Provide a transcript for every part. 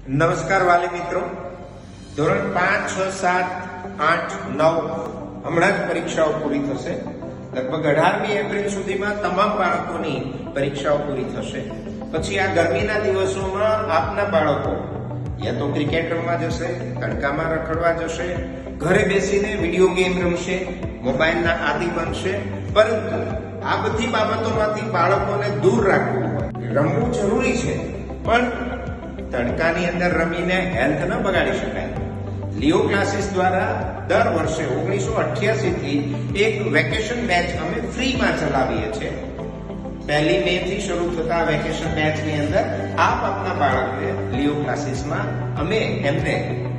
નમસ્કાર વાલી મિત્રો, ધોરણ 5, 6, 7, 8, 9 હમણાં જ પરીક્ષાઓ પૂરી થશે. લગભગ 18મી એપ્રિલ સુધીમાં તમામ બાળકોની પરીક્ષાઓ પૂરી થશે. પછી આ ગરમીના દિવસોમાં આપના બાળકો યા તો ક્રિકેટ રમવા જશે, તડકામાં રખડવા જશે, ઘરે બેસીને વિડીયો ગેમ રમશે, મોબાઈલના આદિ બનશે. પરંતુ આ બધી બાબતોમાંથી બાળકોને દૂર રાખવું હોય. રમવું જરૂરી છે, પણ તડકાની અંદર રમીને હેલ્થ ન બગાડી શકાય. લિયો ક્લાસીસ દ્વારા દર વર્ષે 1988 થી એક વેકેશન બેચ અમે ફ્રીમાં ચલાવીએ છીએ. 1 મે થી શરૂ થતા વેકેશન બેચની અંદર આપના બાળકને લિયો ક્લાસીસમાં અમે એમને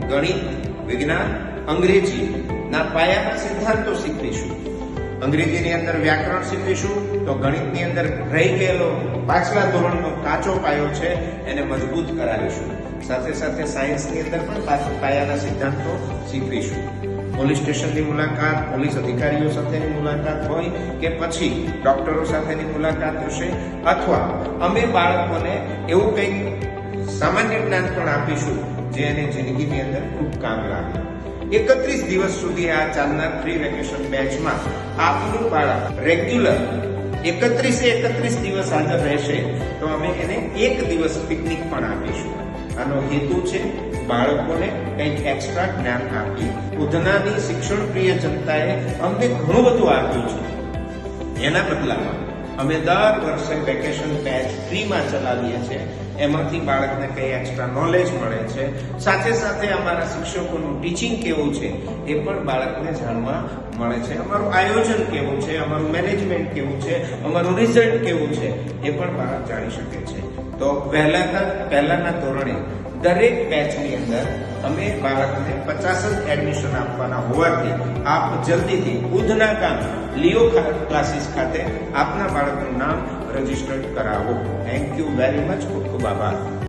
ગણિત, વિજ્ઞાન, અંગ્રેજીના પાયાના સિદ્ધાંતો શીખવીશું. અંગ્રેજીની અંદર વ્યાકરણ શીખવીશું, તો ગણિતની અંદર રહી ગયેલો પાછલા ધોરણનો કાચો પાયો છે એને મજબૂત કરાવીશું. સાથે સાથે સાયન્સની અંદર પણ પાયાના સિદ્ધાંતો શીખવીશું. પોલીસ સ્ટેશનની મુલાકાત, પોલીસ અધિકારીઓ સાથેની મુલાકાત હોય કે પછી ડોક્ટરો સાથેની મુલાકાત હશે, અથવા અમે બાળકોને એવું કંઈક સામાન્ય જ્ઞાન પણ આપીશું જે એને જિંદગીની અંદર ખૂબ કામ લાગે. 31 દિવસ સુધી આ ચાલનાર ફ્રી વેકેશન બેચમાં આપનું બાળક રેગ્યુલર 31 દિવસ હાજર રહેશે તો અમે એને એક દિવસ પિકનિક પણ આપીશું. આનો હેતુ છે બાળકોને કંઈક એક્સ્ટ્રા જ્ઞાન આપી. ઉધનાની શિક્ષણ પ્રિય જનતાએ અમને ઘણું બધું આપ્યું છે. એના બદલામાં અમે દર વર્ષે વેકેશન બેચ ફ્રીમાં ચલાવીએ છીએ. એમાંથી બાળકને કંઈ એક્સ્ટ્રા નોલેજ મળે છે. સાથે સાથે અમારા શિક્ષકોનું ટીચિંગ કેવું છે એ પણ બાળકને જાણવા મળે છે. અમારું આયોજન કેવું છે, અમારું મેનેજમેન્ટ કેવું છે, અમારું રિઝલ્ટ કેવું છે એ પણ બાળક જાણી શકે છે. તો પહેલાના ધોરણે દરેક બેચની અંદર અમે બાળકને 50 જ એડમિશન આપવાના હોવાથી આપ જલ્દીથી ઉધના ગામ લિયો ક્લાસીસ ખાતે આપના બાળકનું નામ રજીસ્ટર્ડ કરાવો. Thank you very much. ખૂબ ખૂબ આભાર.